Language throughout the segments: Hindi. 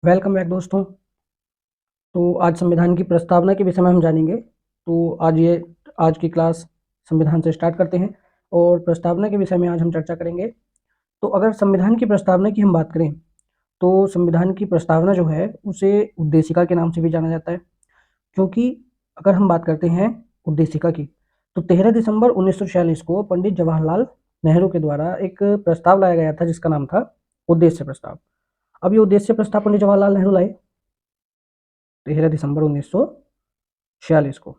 वेलकम बैक दोस्तों। तो आज संविधान की प्रस्तावना के विषय में हम जानेंगे। तो आज की क्लास संविधान से स्टार्ट करते हैं और प्रस्तावना के विषय में आज हम चर्चा करेंगे। तो अगर संविधान की प्रस्तावना की हम बात करें तो संविधान की प्रस्तावना जो है उसे उद्देशिका के नाम से भी जाना जाता है, क्योंकि अगर हम बात करते हैं उद्देशिका की तो 13 दिसंबर 1946 को पंडित जवाहरलाल नेहरू के द्वारा एक प्रस्ताव लाया गया था जिसका नाम था उद्देश्य प्रस्ताव। अब ये उद्देश्य प्रस्ताव पंडित जवाहरलाल नेहरू लाए 13 दिसंबर 1946 को।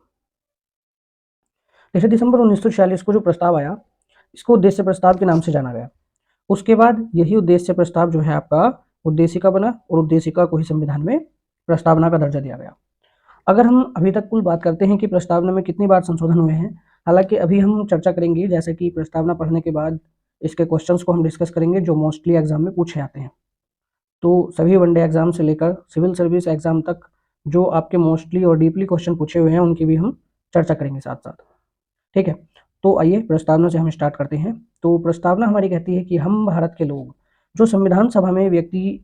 13 दिसंबर 1946 को जो प्रस्ताव आया इसको उद्देश्य प्रस्ताव के नाम से जाना गया। उसके बाद यही उद्देश्य प्रस्ताव जो है आपका उद्देशिका बना और उद्देशिका को ही संविधान में प्रस्तावना का दर्जा दिया गया। अगर हम अभी तक कुल बात करते हैं कि प्रस्तावना में कितनी बार संशोधन हुए हैं, हालांकि अभी हम चर्चा करेंगे जैसे कि प्रस्तावना पढ़ने के बाद इसके क्वेश्चंस को हम डिस्कस करेंगे जो मोस्टली एग्जाम में पूछे जाते हैं। तो सभी वनडे एग्जाम से लेकर सिविल सर्विस एग्जाम तक जो आपके मोस्टली और डीपली क्वेश्चन पूछे हुए हैं उनकी भी हम चर्चा करेंगे साथ साथ। ठीक है, तो आइए प्रस्तावना से हम स्टार्ट करते हैं। तो प्रस्तावना हमारी कहती है कि हम भारत के लोग जो संविधान सभा में व्यक्ति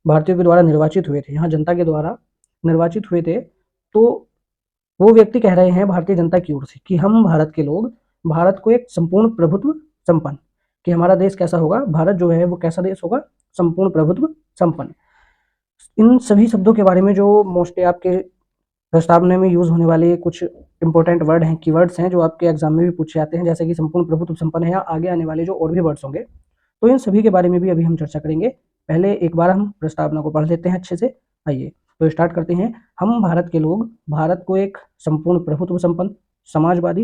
भारतीयों के द्वारा निर्वाचित हुए थे, यहाँ जनता के द्वारा निर्वाचित हुए थे, तो वो व्यक्ति कह रहे हैं भारतीय जनता की ओर से कि हम भारत के लोग भारत को एक संपूर्ण प्रभुत्व संपन्न, कि हमारा देश कैसा होगा, भारत जो है वो कैसा देश होगा, संपूर्ण प्रभुत्व संपन्न। इन सभी शब्दों के बारे में जो मोस्टली आपके प्रस्तावना में यूज होने वाले कुछ इंपॉर्टेंट वर्ड हैं, कीवर्ड्स हैं जो आपके एग्जाम में भी पूछे जाते हैं, जैसे कि संपूर्ण प्रभुत्व संपन्न है या आगे आने वाले जो और भी वर्ड्स होंगे, तो इन सभी के बारे में भी अभी हम चर्चा करेंगे। पहले एक बार हम प्रस्तावना को पढ़ लेते हैं अच्छे से। आइए तो स्टार्ट करते हैं। हम भारत के लोग भारत को एक संपूर्ण प्रभुत्व संपन्न, समाजवादी,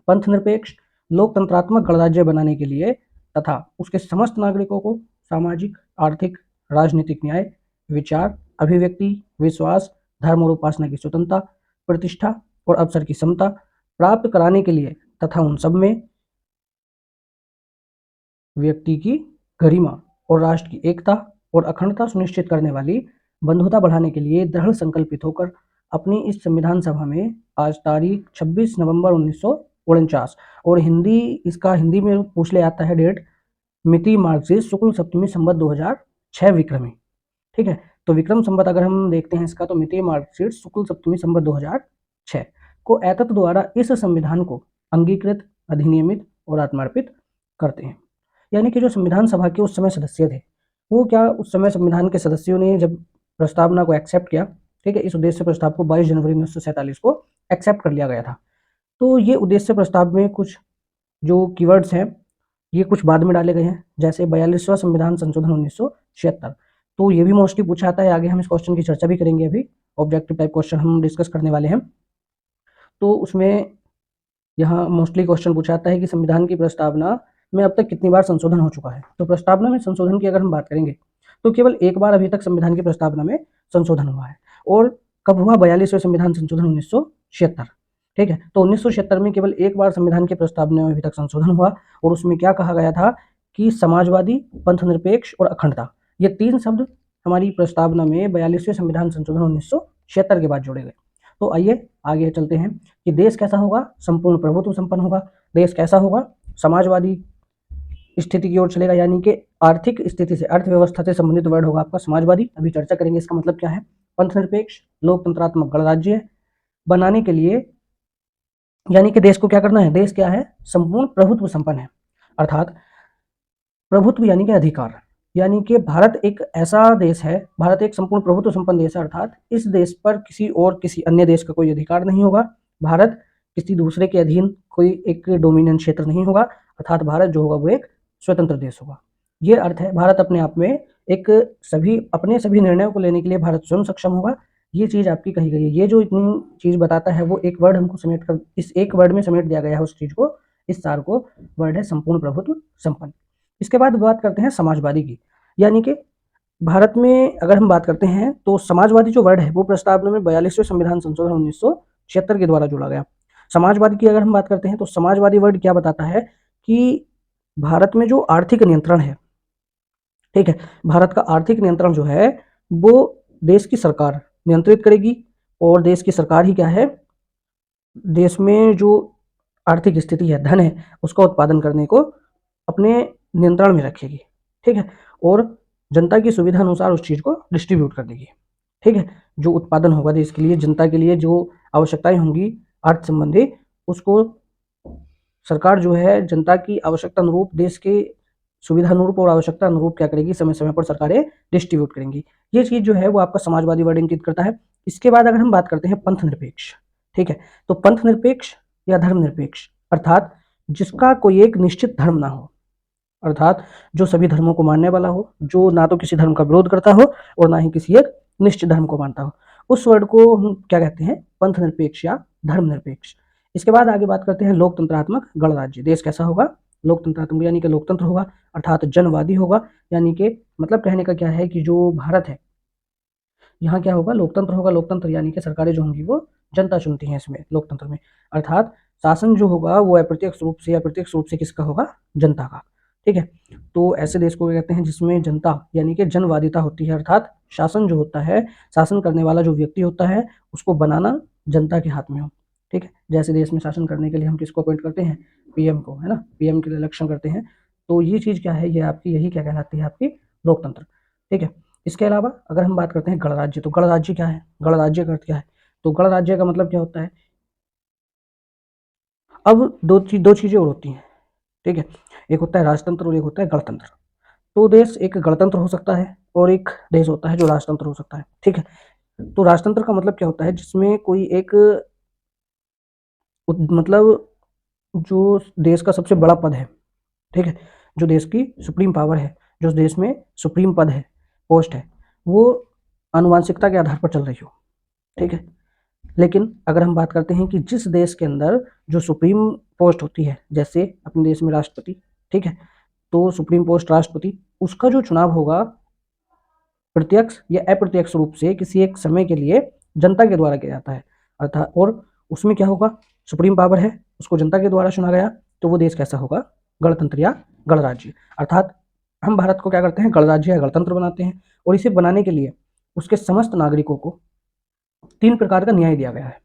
पंथ निरपेक्ष, लोकतंत्रात्मक गणराज्य बनाने के लिए तथा उसके समस्त नागरिकों को सामाजिक, आर्थिक, राजनीतिक न्याय, विचार, अभिव्यक्ति, विश्वास, धर्म और उपासना की स्वतंत्रता, प्रतिष्ठा और अवसर की समता प्राप्त कराने के लिए तथा उन सब में व्यक्ति की गरिमा और राष्ट्र की एकता और अखंडता सुनिश्चित करने वाली बंधुता बढ़ाने के लिए दृढ़ संकल्पित होकर अपनी इस संविधान सभा में आज तारीख 26 नवंबर 1949 और हिंदी में पूछ ले आता है डेट, मिति मार्गशीर्ष शुक्ल सप्तमी संवत 2006 विक्रमी। ठीक है, तो विक्रम संवत अगर हम देखते हैं इसका तो मिति मार्गशीर्ष शुक्ल सप्तमी संवत 2006 को एतत् द्वारा इस संविधान को अंगीकृत, अधिनियमित और आत्मार्पित करते हैं। यानी कि जो संविधान सभा के उस समय सदस्य थे वो क्या उस समय संविधान के सदस्यों ने जब प्रस्तावना को एक्सेप्ट किया, ठीक है, इस उद्देश्य प्रस्ताव को 22 जनवरी 1947 को एक्सेप्ट कर लिया गया था। तो ये उद्देश्य प्रस्ताव में कुछ जो कीवर्ड्स हैं ये कुछ बाद में डाले गए हैं, जैसे 42वां संविधान संशोधन 1976। तो ये भी मोस्टली पूछा आता है, आगे हम इस क्वेश्चन की चर्चा भी करेंगे। अभी ऑब्जेक्टिव टाइप क्वेश्चन हम डिस्कस करने वाले हैं, तो उसमें यहाँ मोस्टली क्वेश्चन पूछा आता है कि संविधान की प्रस्तावना में अब तक कितनी बार संशोधन हो चुका है। तो प्रस्तावना में संशोधन की अगर हम बात करेंगे तो केवल एक बार अभी तक संविधान की प्रस्तावना में संशोधन हुआ है, और कब हुआ, 42वें संविधान संशोधन 1976। ठीक है, तो 1976 में केवल एक बार संविधान की प्रस्तावना में अभी तक संशोधन हुआ, और उसमें क्या कहा गया था कि समाजवादी, पंथ निरपेक्ष और अखंडता, ये तीन शब्द हमारी प्रस्तावना में 42वें संविधान संशोधन 1976 के बाद जोड़े गए। तो आइए आगे चलते हैं कि देश कैसा होगा, संपूर्ण प्रभुत्व संपन्न होगा। देश कैसा होगा, समाजवादी स्थिति की ओर चलेगा, यानी कि आर्थिक स्थिति से, अर्थव्यवस्था से संबंधित वर्ड होगा आपका समाजवादी, अभी चर्चा करेंगे इसका मतलब क्या है। पंथ निरपेक्ष, लोकतंत्रात्मक गणराज्य बनाने के लिए, यानी कि देश को क्या करना है, देश क्या है, संपूर्ण प्रभुत्व संपन्न है, अर्थात प्रभुत्व यानी कि अधिकार, यानी कि भारत एक ऐसा देश है, भारत एक संपूर्ण प्रभुत्व संपन्न देश है, अर्थात इस देश पर किसी अन्य देश का कोई अधिकार नहीं होगा। भारत किसी दूसरे के अधीन कोई एक डोमिनियन क्षेत्र नहीं होगा, अर्थात भारत जो होगा वो एक स्वतंत्र देश होगा। ये अर्थ है, भारत अपने आप में अपने सभी निर्णयों को लेने के लिए भारत स्वयं सक्षम होगा। ये चीज आपकी कही गई है। ये जो इतनी चीज बताता है वो एक वर्ड हमको समेट कर इस एक वर्ड में समेट दिया गया है उस चीज को, इस सार को। वर्ड है संपूर्ण प्रभुत्व संपन्न। इसके बाद बात करते हैं समाजवादी की, यानी कि भारत में अगर हम बात करते हैं तो समाजवादी जो वर्ड है वो प्रस्तावना में 42वें संविधान संशोधन 1976 के द्वारा जोड़ा गया। समाजवादी की अगर हम बात करते हैं तो समाजवादी वर्ड क्या बताता है कि भारत में जो आर्थिक नियंत्रण है, ठीक है, भारत का आर्थिक नियंत्रण जो है वो देश की सरकार नियंत्रित करेगी, और देश की सरकार ही क्या है, देश में जो आर्थिक स्थिति है, धन है, उसका उत्पादन करने को अपने नियंत्रण में रखेगी, ठीक है, और जनता की सुविधा अनुसार उस चीज़ को डिस्ट्रीब्यूट कर देगी, ठीक है। जो उत्पादन होगा देश के लिए, जनता के लिए जो आवश्यकताएं होंगी अर्थ संबंधी, उसको सरकार जो है जनता की आवश्यकता अनुरूप, देश के सुविधा अनुरूप और आवश्यकता अनुरूप क्या करेगी, समय समय पर सरकारें डिस्ट्रीब्यूट करेंगी। ये चीज़ जो है वो आपका समाजवादी वर्ड इंगित करता है। इसके बाद अगर हम बात करते हैं पंथ निरपेक्ष, ठीक है, तो पंथ निरपेक्ष या धर्म निरपेक्ष अर्थात जिसका कोई एक निश्चित धर्म ना हो, अर्थात जो सभी धर्मों को मानने वाला हो, जो ना तो किसी धर्म का विरोध करता हो और ना ही किसी एक निश्चित धर्म को मानता हो, उस वर्ड को हम क्या कहते हैं, पंथ निरपेक्ष या धर्म निरपेक्ष। इसके बाद आगे बात करते हैं लोकतंत्रात्मक गणराज्य। देश कैसा होगा, लोकतंत्रात्मक यानी कि लोकतंत्र होगा, अर्थात जनवादी होगा, यानी कि मतलब कहने का क्या है कि जो भारत है यहाँ क्या होगा, लोकतंत्र होगा। लोकतंत्र यानी कि सरकारें जो होंगी वो जनता चुनती है इसमें, लोकतंत्र में, अर्थात शासन जो होगा वो अप्रत्यक्ष रूप से या प्रत्यक्ष रूप से किसका होगा, जनता का, ठीक है। तो ऐसे देश को कहते हैं जिसमें जनता यानी कि जनवादिता होती है, अर्थात शासन जो होता है, शासन करने वाला जो व्यक्ति होता है उसको बनाना जनता के हाथ में हो, ठीक है। जैसे देश में शासन करने के लिए हम किसको अपॉइंट करते हैं, पीएम को, है ना, पीएम के लिए इलेक्शन करते हैं। तो ये चीज़ क्या है, ये आपकी यही क्या कहलाती है, आपकी लोकतंत्र, ठीक है। इसके अलावा अगर हम बात करते हैं गणराज्य, तो गणराज्य क्या है, गणराज्य का अर्थ क्या है, तो गणराज्य का मतलब क्या होता है। अब दो चीज़ें और होती हैं, ठीक है, एक होता है राजतंत्र और एक होता है गणतंत्र। तो देश एक गणतंत्र हो सकता है और एक देश होता है जो राजतंत्र हो सकता है, ठीक है। तो राजतंत्र का मतलब क्या होता है, जिसमें कोई एक मतलब जो देश का सबसे बड़ा पद है, ठीक है, जो देश की सुप्रीम पावर है, जो देश में सुप्रीम पद है, पोस्ट है, वो आनुवंशिकता के आधार पर चल रही हो, ठीक है। लेकिन अगर हम बात करते हैं कि जिस देश के अंदर जो सुप्रीम पोस्ट होती है, जैसे अपने देश में राष्ट्रपति, ठीक है, तो सुप्रीम पोस्ट राष्ट्रपति, उसका जो चुनाव होगा प्रत्यक्ष या अप्रत्यक्ष रूप से किसी एक समय के लिए जनता के द्वारा किया जाता है, अर्थात और उसमें क्या होगा, सुप्रीम पावर है, उसको जनता के द्वारा चुना गया, तो वो देश कैसा होगा, गणतंत्र या गणराज्य। अर्थात हम भारत को क्या करते हैं, गणराज्य या गणतंत्र बनाते हैं, और इसे बनाने के लिए उसके समस्त नागरिकों को 3 प्रकार का न्याय दिया गया है।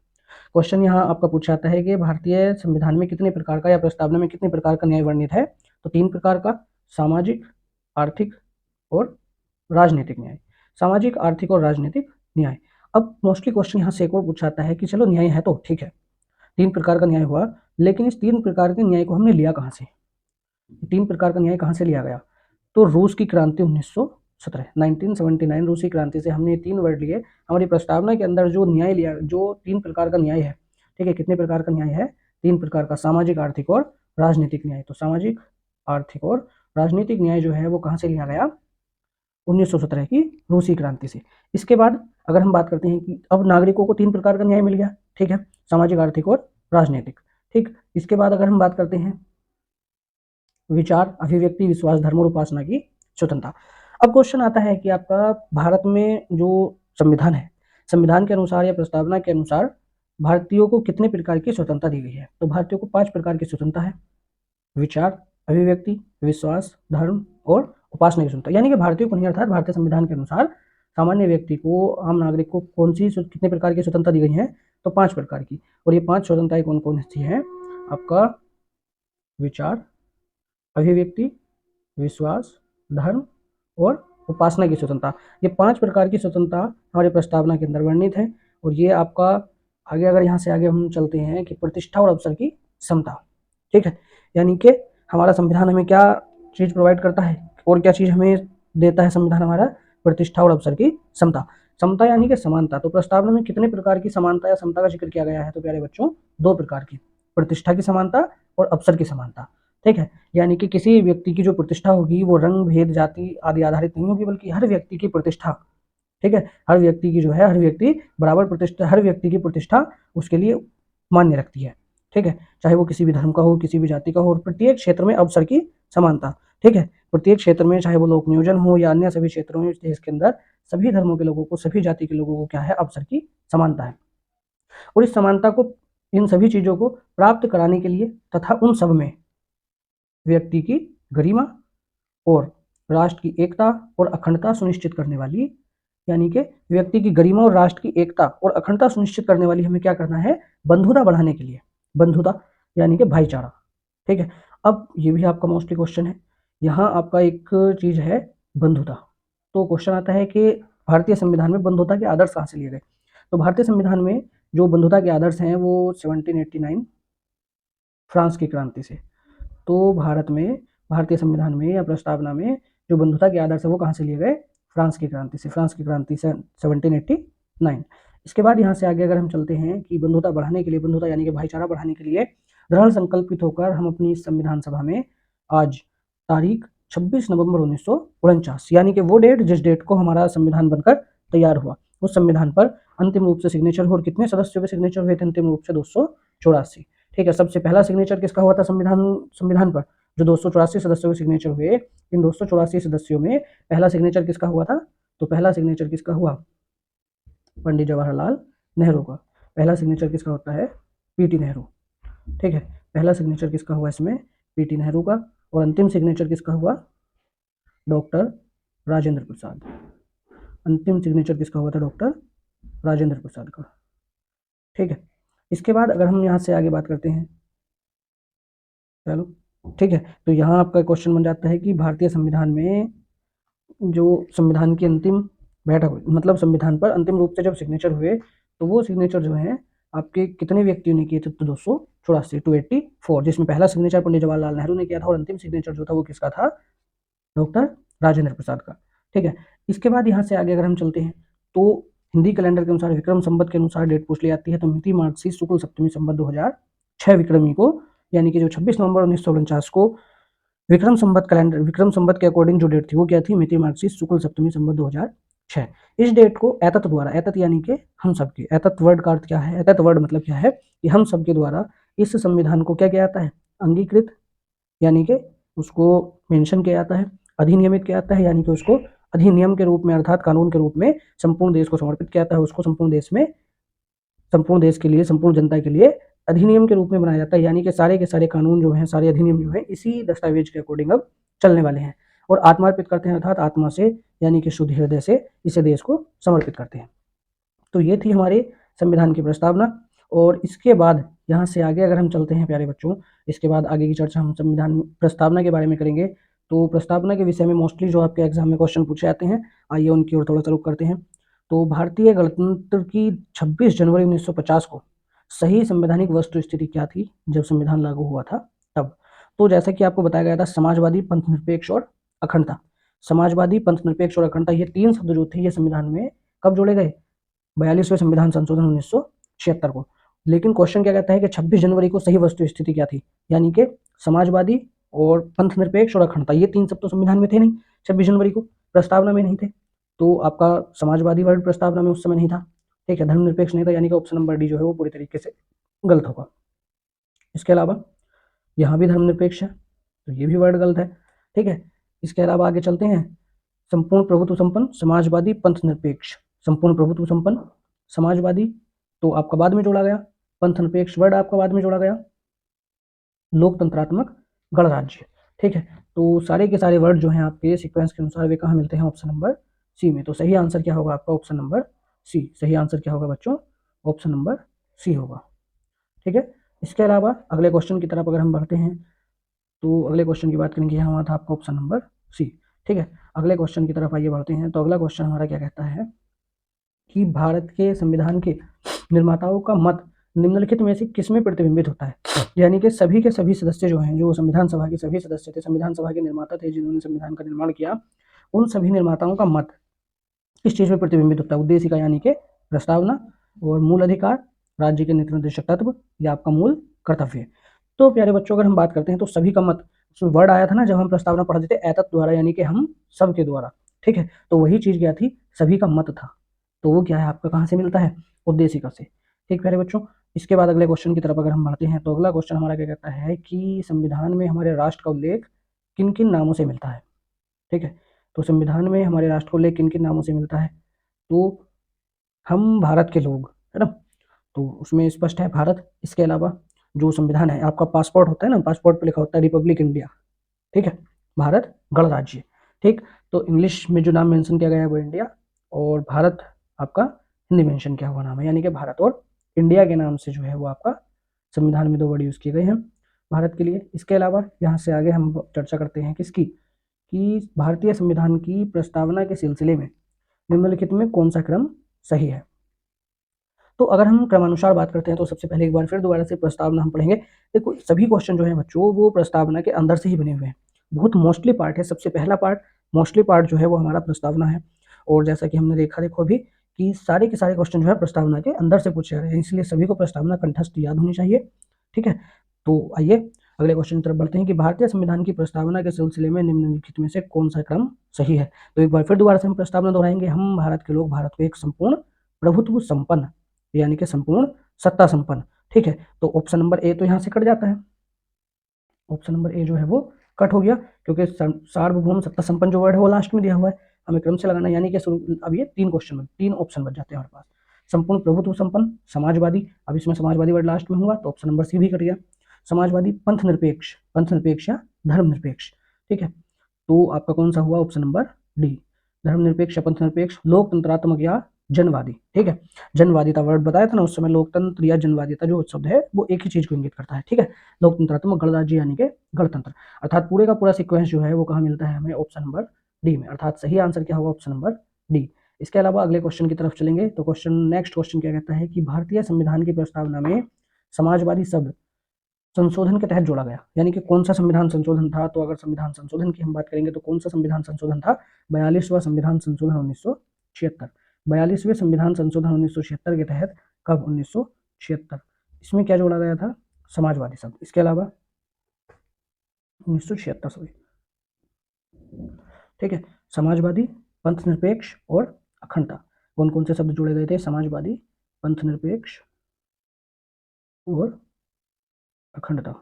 क्वेश्चन यहाँ आपका पूछा जाता है कि भारतीय संविधान में कितने प्रकार का या प्रस्तावना में कितने प्रकार का न्याय वर्णित है, तो 3 प्रकार का, सामाजिक, आर्थिक और राजनीतिक न्याय। सामाजिक, आर्थिक और राजनीतिक न्याय। अब मोस्टली क्वेश्चन यहाँ से एक और पूछा जाता है कि चलो न्याय है तो ठीक है, 3 प्रकार का न्याय हुआ, लेकिन इस 3 प्रकार के न्याय को हमने लिया कहाँ से, 3 प्रकार का न्याय कहाँ से लिया गया, तो रूस की क्रांति 1917 1979 रूसी क्रांति से हमने 3 वर्ड लिए। हमारी प्रस्तावना के अंदर जो न्याय लिया, जो 3 प्रकार का न्याय है, ठीक है, कितने प्रकार का न्याय है, 3 प्रकार का, सामाजिक, आर्थिक और राजनीतिक न्याय। तो सामाजिक, आर्थिक और राजनीतिक न्याय जो है वो कहाँ से लिया गया, 1917 की रूसी क्रांति से। इसके बाद अगर हम बात करते हैं कि अब नागरिकों को 3 प्रकार का न्याय मिल गया, ठीक है, सामाजिक, आर्थिक और राजनीतिक, ठीक। इसके बाद अगर हम बात करते हैं विचार, अभिव्यक्ति, विश्वास, धर्म और उपासना की स्वतंत्रता। अब क्वेश्चन आता है कि आपका भारत में जो संविधान है, संविधान के अनुसार या प्रस्तावना के अनुसार भारतीयों को कितने प्रकार की स्वतंत्रता दी गई है, तो भारतीयों को 5 प्रकार की स्वतंत्रता है, विचार, अभिव्यक्ति, विश्वास, धर्म और उपासना की स्वतंत्रता। यानी कि भारतीयों को नहीं, अर्थात भारतीय संविधान के अनुसार सामान्य व्यक्ति को, आम नागरिक को कौन सी कितने प्रकार की स्वतंत्रता दी गई है, तो 5 प्रकार की। और ये 5 स्वतंत्रताएं कौन कौन सी हैं, आपका विचार, अभिव्यक्ति, विश्वास, धर्म और उपासना की स्वतंत्रता। ये 5 प्रकार की स्वतंत्रता हमारे प्रस्तावना के अंदर वर्णित है। और ये आपका आगे, अगर यहाँ से आगे हम चलते हैं कि प्रतिष्ठा और अवसर की समता, ठीक है, यानी कि हमारा संविधान हमें क्या चीज़ प्रोवाइड करता है और क्या चीज़ हमें देता है संविधान हमारा, प्रतिष्ठा और अवसर की समता। समता यानी कि समानता। तो प्रस्तावना में कितने प्रकार की समानता या समता का जिक्र किया गया है, तो प्यारे बच्चों 2 प्रकार की, प्रतिष्ठा की समानता और अवसर की समानता, ठीक है। यानी कि किसी व्यक्ति की जो प्रतिष्ठा होगी वो रंग, भेद, जाति आदि आधारित नहीं होगी, बल्कि हर व्यक्ति की प्रतिष्ठा, ठीक है, हर व्यक्ति की जो है, हर व्यक्ति बराबर प्रतिष्ठा, हर व्यक्ति की प्रतिष्ठा उसके लिए मान्य रखती है, ठीक है, चाहे वो किसी भी धर्म का हो, किसी भी जाति का हो। और प्रत्येक क्षेत्र में अवसर की समानता, ठीक है, प्रत्येक क्षेत्र में, चाहे वो लोक नियोजन हो या अन्य सभी क्षेत्रों में, देश के अंदर सभी धर्मों के लोगों को, सभी जाति के लोगों को क्या है, अवसर की समानता है। और इस समानता को, इन सभी चीज़ों को प्राप्त कराने के लिए तथा उन सब में व्यक्ति की गरिमा और राष्ट्र की एकता और अखंडता सुनिश्चित करने वाली, यानी कि व्यक्ति की गरिमा और राष्ट्र की एकता और अखंडता सुनिश्चित करने वाली हमें क्या करना है, बंधुता बढ़ाने के लिए, बंधुता यानी कि भाईचारा, ठीक है। अब ये भी आपका मोस्टली क्वेश्चन है, यहाँ आपका एक चीज़ है बंधुता। तो क्वेश्चन आता है कि भारतीय संविधान में बंधुता के आदर्श कहाँ से लिए गए? तो भारतीय संविधान में जो बंधुता के आदर्श हैं वो 1789 फ्रांस की क्रांति से। तो भारतीय संविधान में या प्रस्तावना में जो बंधुता के आदर्श है वो कहाँ से लिए गए? फ्रांस की क्रांति से। फ्रांस की क्रांति से 1789। इसके बाद यहाँ से आगे अगर हम चलते हैं कि बंधुता बढ़ाने के लिए, बंधुता यानी कि भाईचारा बढ़ाने के लिए दृढ़ संकल्पित होकर हम अपनी इस संविधान सभा में आज तारीख 26 नवंबर 1949 यानी कि वो डेट जिस डेट को हमारा संविधान बनकर तैयार हुआ, उस संविधान पर अंतिम रूप से सिग्नेचर हुआ। और कितने सदस्यों के सिग्नेचर हुए थे अंतिम रूप से? 284। ठीक है, सबसे पहला सिग्नेचर किसका हुआ था संविधान पर? जो 284 सदस्यों के सिग्नेचर हुए, इन 284 सदस्यों में पहला सिग्नेचर किसका हुआ था? तो पहला सिग्नेचर किसका हुआ? पंडित जवाहरलाल नेहरू का। पहला सिग्नेचर किसका होता है? पीटी नेहरू। ठीक है, पहला सिग्नेचर किसका हुआ इसमें? पीटी नेहरू का। और अंतिम सिग्नेचर किसका हुआ? डॉक्टर राजेंद्र प्रसाद। अंतिम सिग्नेचर किसका हुआ था? डॉक्टर राजेंद्र प्रसाद का। ठीक है, इसके बाद अगर हम यहाँ से आगे बात करते हैं, चलो ठीक है, तो यहाँ आपका क्वेश्चन बन जाता है कि भारतीय संविधान में जो संविधान की अंतिम बैठक हुई, मतलब संविधान पर अंतिम रूप से जब सिग्नेचर हुए, तो वो सिग्नेचर जो है आपके कितने व्यक्तियों ने किए थे? तो 284, 284, जिसमें पहला सिग्नेचर पंडित जवाहरलाल नेहरू ने किया था और अंतिम सिग्नेचर जो था वो किसका था? डॉक्टर राजेंद्र प्रसाद का। ठीक है, इसके बाद यहाँ से आगे अगर हम चलते हैं तो हिंदी कैलेंडर के अनुसार विक्रम संवत के अनुसार डेट पूछ ली जाती है। तो मिति मार्गशीर्ष शुक्ल सप्तमी संवत 2006 विक्रमी को, यानी कि जो 26 नवंबर 1949 को विक्रम संवत के अकॉर्डिंग जो डेट थी वो क्या थी? मिति मार्गशीर्ष शुक्ल सप्तमी संवत 2006। इस डेट को एतत द्वारा, एतत यानी कि हम सबके, एतत वर्ड का अर्थ क्या है? एतत वर्ड मतलब क्या है कि हम सबके द्वारा इस संविधान को क्या किया जाता है? अंगीकृत, यानी कि उसको मेंशन किया जाता है। अधिनियमित किया जाता है, यानी कि उसको अधिनियम के रूप में अर्थात कानून के रूप में संपूर्ण देश को समर्पित किया जाता है। उसको संपूर्ण देश के लिए, संपूर्ण जनता के लिए अधिनियम के रूप में बनाया जाता है। यानी कि सारे के सारे कानून जो हैं, सारे अधिनियम जो है इसी दस्तावेज के अकॉर्डिंग अब चलने वाले हैं। और आत्मार्पित करते हैं अर्थात आत्मा से, यानी कि शुद्ध हृदय से इसे देश को समर्पित करते हैं। तो ये थी हमारे संविधान की प्रस्तावना। और इसके बाद यहाँ से आगे अगर हम चलते हैं प्यारे बच्चों, इसके बाद आगे की चर्चा हम संविधान प्रस्तावना के बारे में करेंगे। तो प्रस्तावना के विषय में मोस्टली जो आपके एग्जाम में क्वेश्चन पूछे जाते हैं, आइए उनकी ओर थोड़ा सा रुख करते हैं। तो भारतीय गणतंत्र की 26 जनवरी 1950 को सही संवैधानिक वस्तु स्थिति क्या थी जब संविधान लागू हुआ था तब? तो जैसा कि आपको बताया गया था, समाजवादी, पंथ निरपेक्ष और अखंडता। समाजवादी, पंथ निरपेक्ष और अखंडता, ये तीन शब्द जो थे ये संविधान में कब जोड़े गए? 42वें संविधान संशोधन 1976 को। लेकिन क्वेश्चन क्या कहता है कि 26 जनवरी को सही वस्तु स्थिति क्या थी? यानी कि समाजवादी और पंथ निरपेक्ष और अखंडता, ये तीन शब्द तो संविधान में थे नहीं 26 जनवरी को, प्रस्तावना में नहीं थे। तो आपका समाजवादी वर्ड प्रस्तावना में उस समय नहीं था। ठीक है, धर्मनिरपेक्ष नहीं था, यानी कि ऑप्शन नंबर डी जो है वो पूरी तरीके से गलत होगा। इसके अलावा यहाँ भी धर्मनिरपेक्ष है, तो ये भी वर्ड गलत है। ठीक है, इसके अलावा आगे चलते हैं। संपूर्ण प्रभुत्व संपन्न, समाजवादी, पंथ निरपेक्ष। संपूर्ण प्रभुत्व संपन्न, समाजवादी तो आपका बाद में जोड़ा गया, पंथ निरपेक्ष वर्ड आपका बाद में जोड़ा गया, लोकतंत्रात्मक गणराज्य। ठीक है, तो सारे के सारे वर्ड जो हैं आपके सीक्वेंस के अनुसार वे कहाँ मिलते हैं? ऑप्शन नंबर सी में। तो सही आंसर क्या होगा आपका? Option number C. सही आंसर क्या होगा बच्चों? ऑप्शन नंबर सी होगा। ठीक है, इसके अलावा अगले क्वेश्चन की तरफ अगर हम बढ़ते हैं तो अगले क्वेश्चन की बात करेंगे, यहाँ था आपका ऑप्शन नंबर सी। ठीक है, अगले क्वेश्चन की तरफ आइए बढ़ते हैं। तो अगला क्वेश्चन हमारा क्या कहता है कि भारत के संविधान के निर्माताओं का मत निम्नलिखित में से किसमें प्रतिबिंबित होता है? यानी कि सभी के सभी सदस्य जो हैं, जो संविधान सभा के सभी सदस्य थे, संविधान सभा के निर्माता थे जिन्होंने संविधान का निर्माण किया, उन सभी निर्माताओं का मत किस चीज में प्रतिबिंबित होता है? उद्देशिका यानी कि प्रस्तावना, और मूल अधिकार, राज्य के नीति निर्देशक तत्व, या आपका मूल कर्तव्य। तो प्यारे बच्चों अगर हम बात करते हैं तो सभी का मत, उसमें वर्ड आया था ना जब हम प्रस्तावना पढ़ते थे, एतत् द्वारा, यानी कि हम सब के द्वारा। ठीक है, तो वही चीज क्या थी? सभी का मत था। तो वो क्या है आपका? कहाँ से मिलता है? उद्देशिका से। ठीक प्यारे बच्चों, इसके बाद अगले क्वेश्चन की तरफ अगर हम बढ़ते हैं तो अगला क्वेश्चन हमारा क्या कहता है कि संविधान में हमारे राष्ट्र का उल्लेख किन किन नामों से मिलता है? ठीक है, तो संविधान में हमारे राष्ट्र को उल्लेख किन किन नामों से मिलता है? तो हम भारत के लोग, है ना, तो उसमें स्पष्ट है भारत। इसके अलावा जो संविधान है, आपका पासपोर्ट होता है ना, पासपोर्ट पे लिखा होता है रिपब्लिक इंडिया। ठीक है, भारत गणराज्य। ठीक, तो इंग्लिश में जो नाम मेंशन किया गया है वो इंडिया, और भारत आपका हिंदी मेंशन किया हुआ नाम है, यानी कि भारत और इंडिया के नाम से जो है वो आपका संविधान में दो वर्ड यूज किए गए हैं भारत के लिए। इसके अलावा यहाँ से आगे हम चर्चा करते हैं किसकी? कि भारतीय संविधान की प्रस्तावना के सिलसिले में निम्नलिखित में कौन सा क्रम सही है। तो अगर हम क्रमानुसार बात करते हैं तो सबसे पहले एक बार फिर दोबारा से प्रस्तावना हम पढ़ेंगे। देखो सभी क्वेश्चन जो है बच्चों वो प्रस्तावना के अंदर से ही बने हुए हैं, बहुत मोस्टली पार्ट है। सबसे पहला पार्ट मोस्टली पार्ट जो है वो हमारा प्रस्तावना है, और जैसा कि हमने देखा देखो अभी कि सारे के सारे क्वेश्चन जो है प्रस्तावना के अंदर से पूछे गए हैं, इसलिए सभी को प्रस्तावना कंठस्थ याद होनी चाहिए। ठीक है, तो आइए अगले क्वेश्चन की तरफ बढ़ते हैं कि भारतीय संविधान की प्रस्तावना के सिलसिले में निम्नलिखित में से कौन सा क्रम सही है। तो एक बार फिर दोबारा से हम प्रस्तावना दोहराएंगे। हम भारत के लोग भारत को एक संपूर्ण प्रभुत्व संपन्न यानी कि संपूर्ण सत्ता संपन्न। ठीक है, तो ऑप्शन नंबर ए तो यहाँ से कट जाता है, ऑप्शन नंबर ए जो है वो कट हो गया, क्योंकि सार्वभौम सत्ता संपन्न जो वर्ड है वो लास्ट में दिया हुआ है, हमें क्रम से लगाना, यानी कि अब ये तीन ऑप्शन बच जाते हैं हमारे पास। संपूर्ण प्रभुत्व संपन्न, समाजवादी, अब इसमें समाजवादी वर्ड लास्ट में होगा तो ऑप्शन नंबर सी भी कट गया। समाजवादी, पंथ निरपेक्ष या धर्म निरपेक्ष। ठीक है, तो आपका कौन सा हुआ, ऑप्शन नंबर डी, धर्मनिरपेक्ष या पंथ निरपेक्ष, लोकतंत्रात्मक या जनवादी। ठीक है, जनवादिता वर्ड बताया था ना उस समय, लोकतंत्र या जनवादिता जो शब्द है वो एक ही चीज को इंगित करता है। ठीक है, लोकतंत्रात्मक गणराज्य यानी कि गणतंत्र, अर्थात पूरे का पूरा सीक्वेंस जो है वो कहाँ मिलता है हमें, ऑप्शन नंबर डी में, अर्थात सही आंसर क्या होगा, ऑप्शन नंबर डी। इसके अलावा अगले क्वेश्चन की तरफ चलेंगे तो नेक्स्ट क्वेश्चन क्या कहता है कि भारतीय संविधान की प्रस्तावना में समाजवादी शब्द संशोधन के तहत जोड़ा गया, यानी कि कौन सा संविधान संशोधन था। तो अगर संविधान संशोधन की हम बात करेंगे तो कौन सा संविधान संशोधन था, 42वां संविधान संशोधन 1976, 42वें संविधान संशोधन 1976 के तहत, कब, 1976, इसमें क्या जोड़ा गया था, समाजवादी शब्द। इसके अलावा 1976 सॉरी, ठीक है, समाजवादी, पंथ निरपेक्ष और अखंडता, कौन कौन से शब्द जोड़े गए थे, समाजवादी, पंथ निरपेक्ष और अखंडता,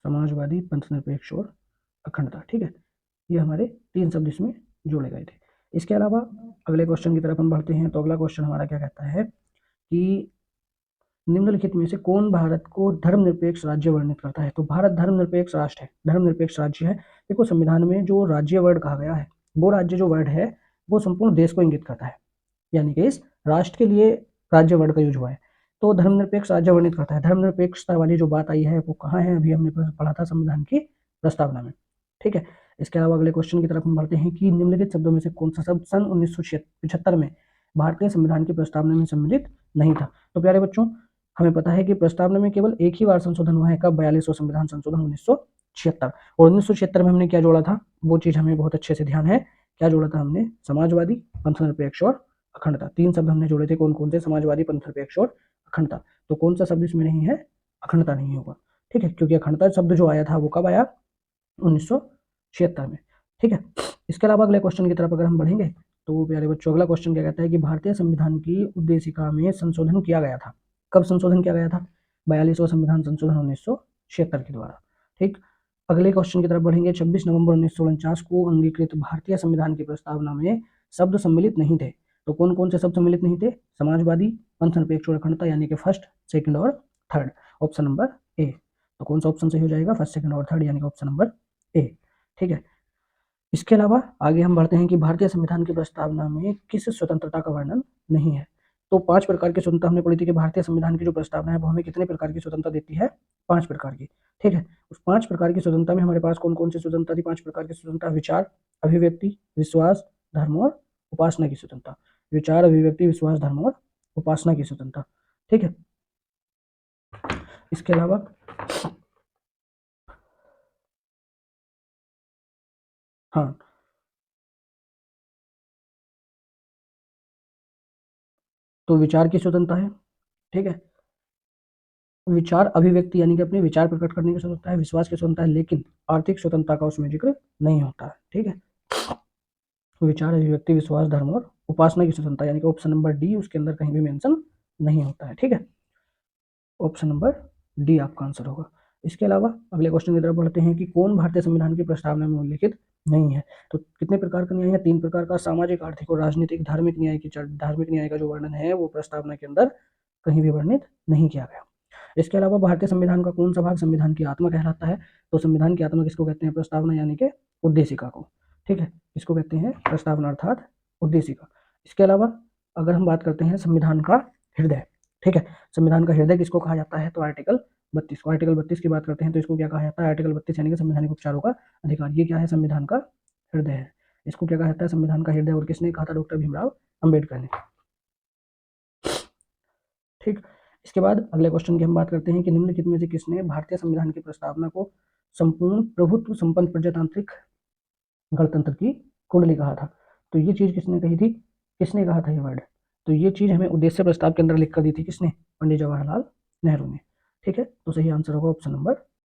समाजवादी, पंथ निरपेक्ष और अखंडता। ठीक है, ये हमारे तीन शब्द इसमें जोड़े गए थे। इसके अलावा अगले क्वेश्चन की तरफ हम बढ़ते हैं तो अगला क्वेश्चन हमारा क्या कहता है कि निम्नलिखित में से कौन भारत को धर्मनिरपेक्ष राज्य वर्णित करता है। तो भारत धर्मनिरपेक्ष राष्ट्र है, धर्मनिरपेक्ष राज्य है। देखो संविधान में जो राज्य वर्ड कहा गया है, वो राज्य जो वर्ड है वो संपूर्ण देश को इंगित करता है, यानी कि इस राष्ट्र के लिए राज्य वर्ड का यूज हुआ है, तो धर्मनिरपेक्ष राज्य वर्णित करता है। धर्मनिरपेक्षता वाली जो बात आई है वो कहाँ है, अभी हमने पढ़ा था संविधान की प्रस्तावना में। ठीक है, इसके अलावा अगले क्वेश्चन की तरफ हम बढ़ते हैं कि निम्नलिखित शब्दों में से कौन सा शब्द सन 1975 में भारतीय संविधान की प्रस्तावना में सम्मिलित नहीं था। तो प्यारे बच्चों, हमें पता है कि प्रस्तावना में केवल एक ही बार संशोधन हुआ है, कब, 42वां संविधान संशोधन 1976, और 1976 में हमने क्या जोड़ा था, वो चीज हमें बहुत अच्छे से ध्यान है, क्या जोड़ा था हमने, समाजवादी, पंथ निरपेक्ष और अखंडता, तीन शब्द हमने जोड़े थे। कौन कौन से, समाजवादी, पंथ निरपेक्ष और अखंडता। तो कौन सा शब्द इसमें नहीं है, अखंडता नहीं होगा। ठीक है, क्योंकि अखंडता शब्द जो आया था वो कब आया, 1976 में। ठीक है, इसके अलावा अगले क्वेश्चन की तरफ अगर हम बढ़ेंगे तो प्यारे बच्चों अगला क्वेश्चन क्या कहता है कि भारतीय संविधान की उद्देशिका में संशोधन किया गया था, कब संशोधन किया गया था, 42वां संविधान संशोधन 1976 के द्वारा। ठीक, अगले क्वेश्चन की तरफ बढ़ेंगे, 26 नवंबर 1949 को अंगीकृत भारतीय संविधान की प्रस्तावना में शब्द सम्मिलित नहीं थे। तो कौन कौन से शब्द सम्मिलित नहीं थे, समाजवादी, पंथ निरपेक्ष और अखंडता, यानी कि फर्स्ट, सेकंड और थर्ड, ऑप्शन नंबर ए। तो कौन सा ऑप्शन सही हो जाएगा, फर्स्ट, सेकंड और थर्ड, यानी कि ऑप्शन नंबर ए। ठीक है, इसके अलावा आगे हम बढ़ते हैं कि भारतीय संविधान की प्रस्तावना में किस स्वतंत्रता का वर्णन नहीं है। तो 5 प्रकार की स्वतंत्रता हमने पढ़ी थी कि भारतीय संविधान की जो प्रस्तावना है वो हमें कितने प्रकार की स्वतंत्रता देती है, 5 प्रकार की। ठीक है, उस 5 प्रकार की स्वतंत्रता में हमारे पास कौन कौन सी स्वतंत्रता थी, 5 प्रकार की स्वतंत्रता, विचार, अभिव्यक्ति, विश्वास, धर्म और उपासना की स्वतंत्रता, विचार, अभिव्यक्ति, विश्वास, धर्म और उपासना की स्वतंत्रता। ठीक है, इसके अलावा हाँ, तो विचार की स्वतंत्रता है। ठीक है, विचार अभिव्यक्ति यानी कि अपने विचार प्रकट करने की स्वतंत्रता है, विश्वास की स्वतंत्रता है, लेकिन आर्थिक स्वतंत्रता का उसमें जिक्र नहीं होता है। ठीक है, विचार अभिव्यक्ति, विश्वास, धर्म और उपासना की स्वतंत्रता, यानी कि ऑप्शन नंबर डी उसके अंदर कहीं भी मेंशन नहीं होता है। ठीक है, ऑप्शन नंबर डी आपका आंसर होगा। इसके अलावा अगले क्वेश्चन की तरफ बढ़ते हैं कि कौन भारतीय संविधान की प्रस्तावना में उल्लिखित नहीं है। तो कितने प्रकार का न्याय है, 3 प्रकार का, सामाजिक, आर्थिक और राजनीतिक। धार्मिक न्याय का जो वर्णन है वो प्रस्तावना के अंदर कहीं भी वर्णित नहीं किया गया। इसके अलावा भारतीय संविधान का कौन सा भाग संविधान की आत्मा कहलाता है। तो संविधान की आत्मा किसको कहते हैं, प्रस्तावना यानी कि उद्देशिका को। ठीक है, इसको कहते हैं प्रस्तावना अर्थात उद्देशिका। इसके अलावा अगर हम बात करते हैं संविधान का हृदय, ठीक है, संविधान का हृदय किसको कहा जाता है, तो आर्टिकल 32 को। आर्टिकल 32 की बात करते हैं तो इसको क्या कहा जाता है? आर्टिकल 32 यानी कि संवैधानिक उपचारों का अधिकार। ये क्या है? संविधान का हृदय है। इसको क्या कहा जाता है? संविधान का हृदय। और किसने कहा था? डॉक्टर भीमराव अंबेडकर ने। ठीक। इसके बाद अगले क्वेश्चन की हम बात करते हैं कि निम्नलिखित में से किसने भारतीय संविधान की प्रस्तावना को संपूर्ण प्रभुत्व संपन्न प्रजातांत्रिक गणतंत्र की कुंडली कहा था? तो ये चीज किसने कही थी? किसने कहा था ये वर्ड? तो ये चीज हमें उद्देश्य प्रस्ताव के अंदर लिख कर दी थी किसने? पंडित जवाहरलाल नेहरू ने। ठीक है, तो सही आंसर होगा ऑप्शन नंबर